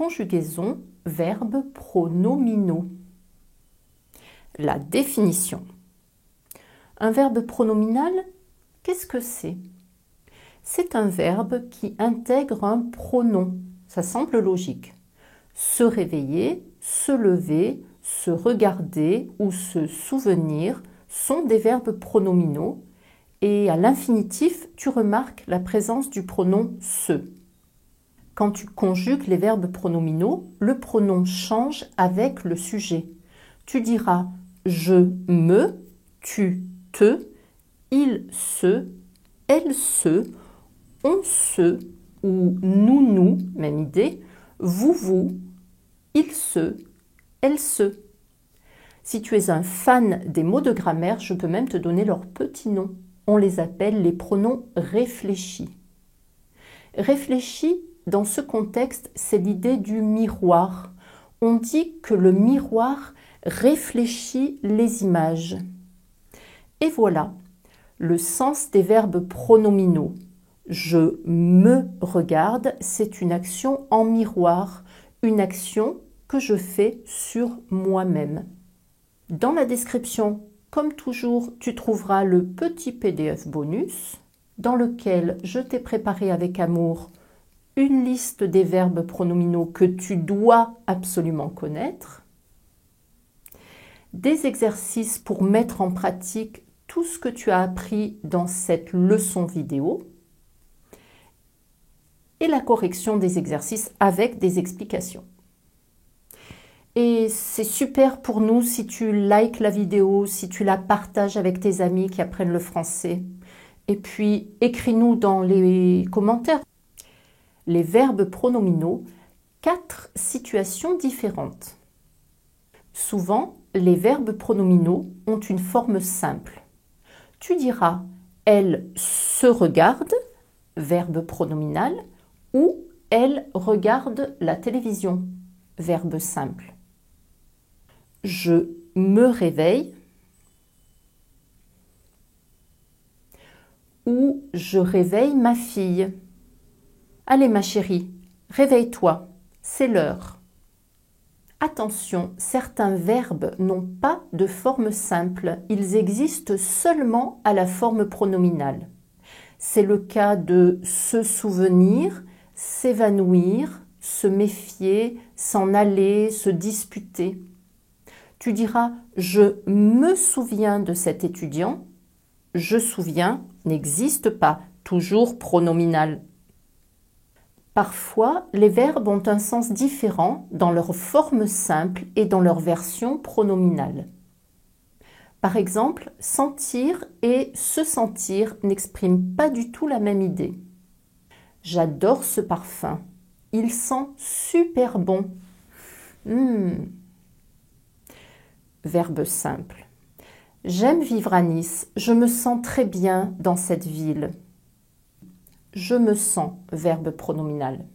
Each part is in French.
Conjugaison, verbes pronominaux. La définition. Un verbe pronominal, qu'est-ce que c'est? C'est un verbe qui intègre un pronom. Ça semble logique. Se réveiller, se lever, se regarder ou se souvenir sont des verbes pronominaux et à l'infinitif, tu remarques la présence du pronom « se ». Quand tu conjugues les verbes pronominaux, le pronom change avec le sujet. Tu diras « je me », tu te, il se, elle se, on se ou nous, même idée, vous, il se, elle se. Si tu es un fan des mots de grammaire, je peux même te donner leur petit nom. On les appelle les pronoms réfléchis. Réfléchis, dans ce contexte, c'est l'idée du miroir. On dit que le miroir réfléchit les images. Et voilà, le sens des verbes pronominaux. Je me regarde, c'est une action en miroir, une action que je fais sur moi-même. Dans la description, comme toujours, tu trouveras le petit PDF bonus dans lequel je t'ai préparé avec amour une liste des verbes pronominaux que tu dois absolument connaître, des exercices pour mettre en pratique tout ce que tu as appris dans cette leçon vidéo et la correction des exercices avec des explications. Et c'est super pour nous si tu likes la vidéo, si tu la partages avec tes amis qui apprennent le français. Et puis, écris-nous dans les commentaires. Les verbes pronominaux, 4 situations différentes. Souvent, les verbes pronominaux ont une forme simple. Tu diras « elle se regarde », verbe pronominal, ou « elle regarde la télévision », verbe simple. Je me réveille ou je réveille ma fille. Allez ma chérie, réveille-toi, c'est l'heure. Attention, certains verbes n'ont pas de forme simple, ils existent seulement à la forme pronominale. C'est le cas de se souvenir, s'évanouir, se méfier, s'en aller, se disputer. Tu diras « je me souviens de cet étudiant ». « Je souviens » n'existe pas, toujours pronominal. Parfois, les verbes ont un sens différent dans leur forme simple et dans leur version pronominale. Par exemple, sentir et se sentir n'expriment pas du tout la même idée. J'adore ce parfum. Il sent super bon. Verbe simple. J'aime vivre à Nice. Je me sens très bien dans cette ville. Je me sens, verbe pronominal.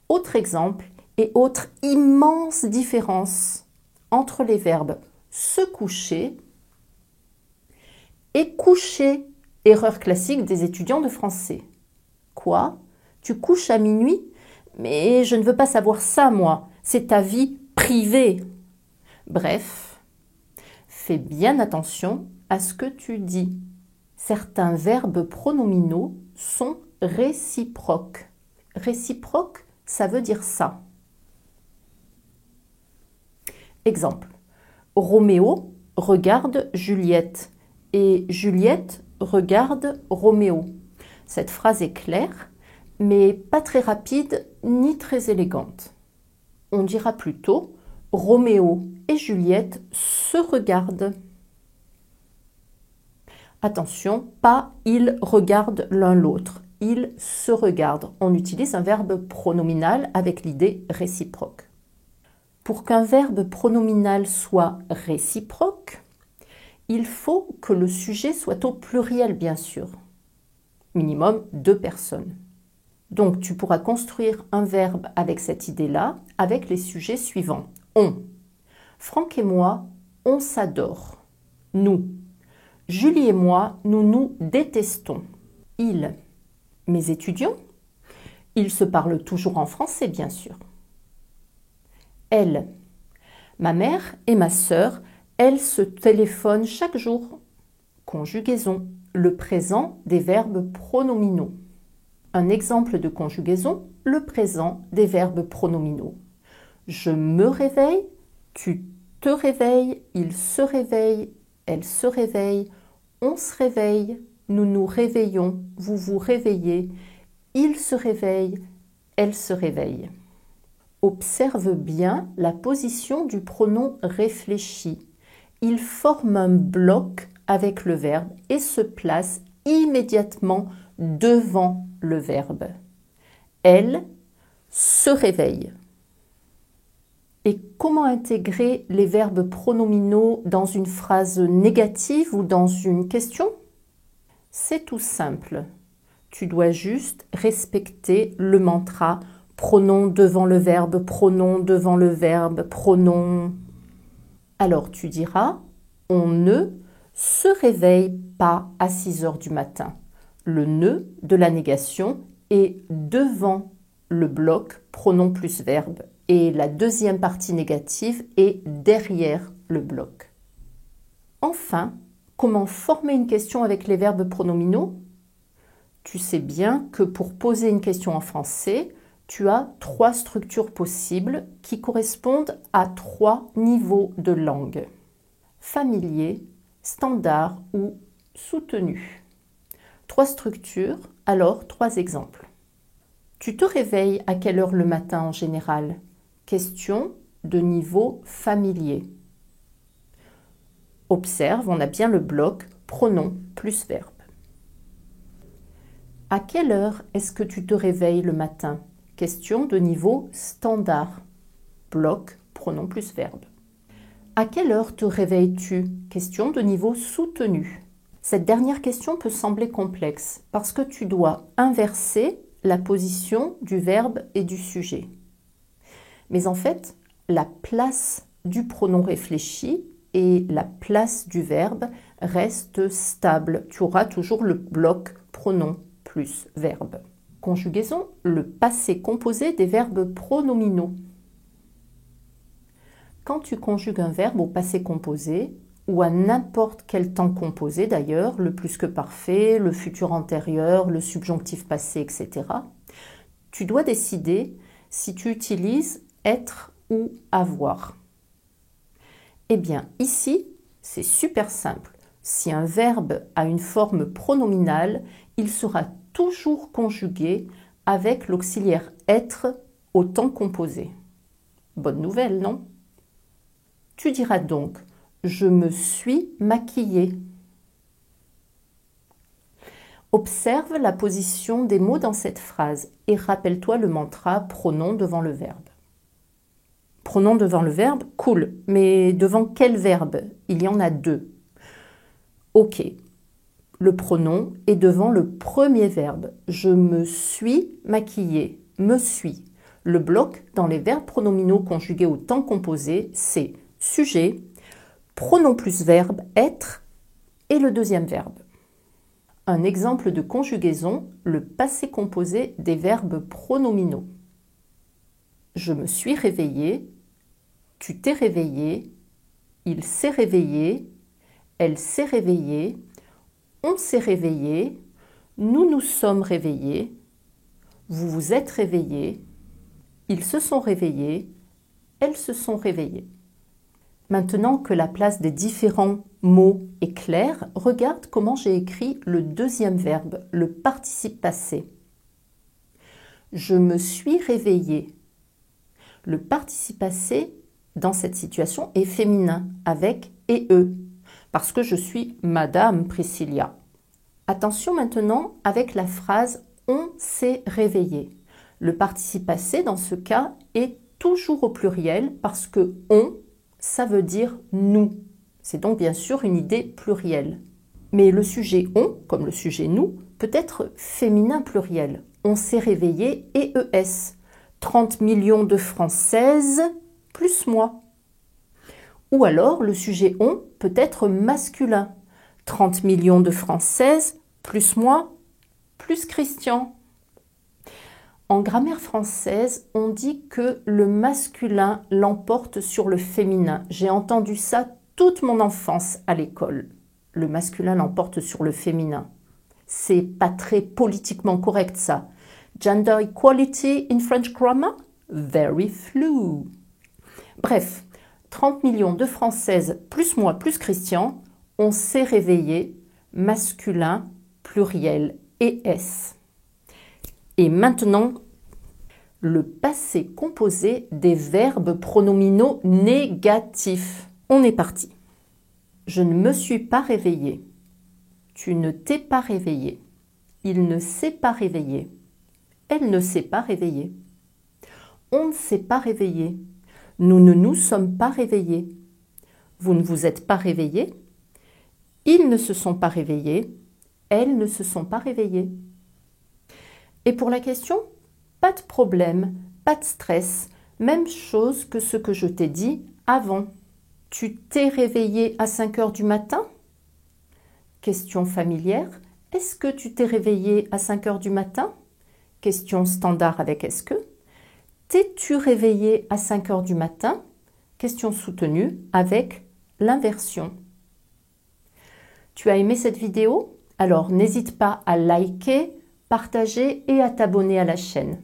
Autre exemple et autre immense différence entre les verbes se coucher et coucher, erreur classique des étudiants de français. Quoi? Tu couches à minuit? Mais je ne veux pas savoir ça, moi. C'est ta vie privée. Bref, fais bien attention à ce que tu dis. Certains verbes pronominaux sont réciproques. Réciproque, ça veut dire ça. Exemple. Roméo regarde Juliette et Juliette regarde Roméo. Cette phrase est claire, mais pas très rapide ni très élégante. On dira plutôt Roméo et Juliette se regardent. Attention, pas ils regardent l'un l'autre, ils se regardent. On utilise un verbe pronominal avec l'idée réciproque. Pour qu'un verbe pronominal soit réciproque, il faut que le sujet soit au pluriel, bien sûr. Minimum 2 personnes. Donc, tu pourras construire un verbe avec cette idée-là, avec les sujets suivants. On. Franck et moi, on s'adore. Nous. Julie et moi, nous nous détestons. Ils. Mes étudiants. Ils se parlent toujours en français, bien sûr. Elle. Ma mère et ma sœur, elles se téléphonent chaque jour. Conjugaison. Le présent des verbes pronominaux. Un exemple de conjugaison, le présent des verbes pronominaux. Je me réveille, tu te réveilles, il se réveille, elle se réveille, on se réveille, nous nous réveillons, vous vous réveillez, il se réveille, elle se réveille. Observe bien la position du pronom réfléchi. Il forme un bloc avec le verbe et se place immédiatement devant le verbe. Elle se réveille. Et comment intégrer les verbes pronominaux dans une phrase négative ou dans une question? C'est tout simple. Tu dois juste respecter le mantra pronom devant le verbe, pronom devant le verbe, pronom. Alors tu diras, on ne se réveille pas à 6 heures du matin. Le ne de la négation est devant le bloc pronom plus verbe et la deuxième partie négative est derrière le bloc. Enfin, comment former une question avec les verbes pronominaux? Tu sais bien que pour poser une question en français, tu as 3 structures possibles qui correspondent à 3 niveaux de langue. Familier, standard ou soutenu. 3 structures, alors 3 exemples. Tu te réveilles à quelle heure le matin en général? Question de niveau familier. Observe, on a bien le bloc pronom plus verbe. À quelle heure est-ce que tu te réveilles le matin? Question de niveau standard. Bloc pronom plus verbe. À quelle heure te réveilles-tu? Question de niveau soutenu. Cette dernière question peut sembler complexe parce que tu dois inverser la position du verbe et du sujet. Mais en fait, la place du pronom réfléchi et la place du verbe restent stables. Tu auras toujours le bloc pronom plus verbe. Conjugaison, le passé composé des verbes pronominaux. Quand tu conjugues un verbe au passé composé, ou à n'importe quel temps composé d'ailleurs, le plus que parfait, le futur antérieur, le subjonctif passé, etc., tu dois décider si tu utilises être ou avoir. Eh bien, ici, c'est super simple. Si un verbe a une forme pronominale, il sera toujours conjugué avec l'auxiliaire être au temps composé. Bonne nouvelle, non? Tu diras donc « Je me suis maquillée ». Observe la position des mots dans cette phrase et rappelle-toi le mantra pronom devant le verbe. Pronom devant le verbe, cool, mais devant quel verbe? Il y en a 2. Ok, le pronom est devant le premier verbe. Je me suis maquillée, me suis. Le bloc dans les verbes pronominaux conjugués au temps composé, c'est sujet, pronom plus verbe, être, et le deuxième verbe. Un exemple de conjugaison, le passé composé des verbes pronominaux. Je me suis réveillée, tu t'es réveillé, il s'est réveillé, elle s'est réveillée, on s'est réveillé, nous nous sommes réveillés, vous vous êtes réveillés, ils se sont réveillés, elles se sont réveillées. Maintenant que la place des différents mots est claire, regarde comment j'ai écrit le deuxième verbe, le participe passé. Je me suis réveillée. Le participe passé, dans cette situation, est féminin, avec « et eux », parce que je suis Madame Priscilla. Attention maintenant avec la phrase « on s'est réveillé ». Le participe passé, dans ce cas, est toujours au pluriel, parce que « on », ça veut dire « nous ». C'est donc bien sûr une idée plurielle. Mais le sujet « on », comme le sujet « nous », peut être féminin pluriel. On s'est réveillé EES. 30 millions de Françaises plus moi. Ou alors le sujet « on » peut être masculin. 30 millions de Françaises plus moi plus Christian. En grammaire française, on dit que le masculin l'emporte sur le féminin. J'ai entendu ça toute mon enfance à l'école. Le masculin l'emporte sur le féminin. C'est pas très politiquement correct ça. Gender equality in French grammar? Very flou. Bref, 30 millions de Françaises, plus moi, plus Christian, on s'est réveillé, masculin, pluriel et S. Et maintenant, le passé composé des verbes pronominaux négatifs. On est parti. Je ne me suis pas réveillé. Tu ne t'es pas réveillé. Il ne s'est pas réveillé. Elle ne s'est pas réveillée. On ne s'est pas réveillé. Nous ne nous sommes pas réveillés. Vous ne vous êtes pas réveillés. Ils ne se sont pas réveillés. Elles ne se sont pas réveillées. Et pour la question, pas de problème, pas de stress, même chose que ce que je t'ai dit avant. Tu t'es réveillé à 5 heures du matin? Question familière, est-ce que tu t'es réveillé à 5 heures du matin? Question standard avec est-ce que? T'es-tu réveillé à 5 heures du matin? Question soutenue avec l'inversion. Tu as aimé cette vidéo? Alors n'hésite pas à liker, partager et à t'abonner à la chaîne.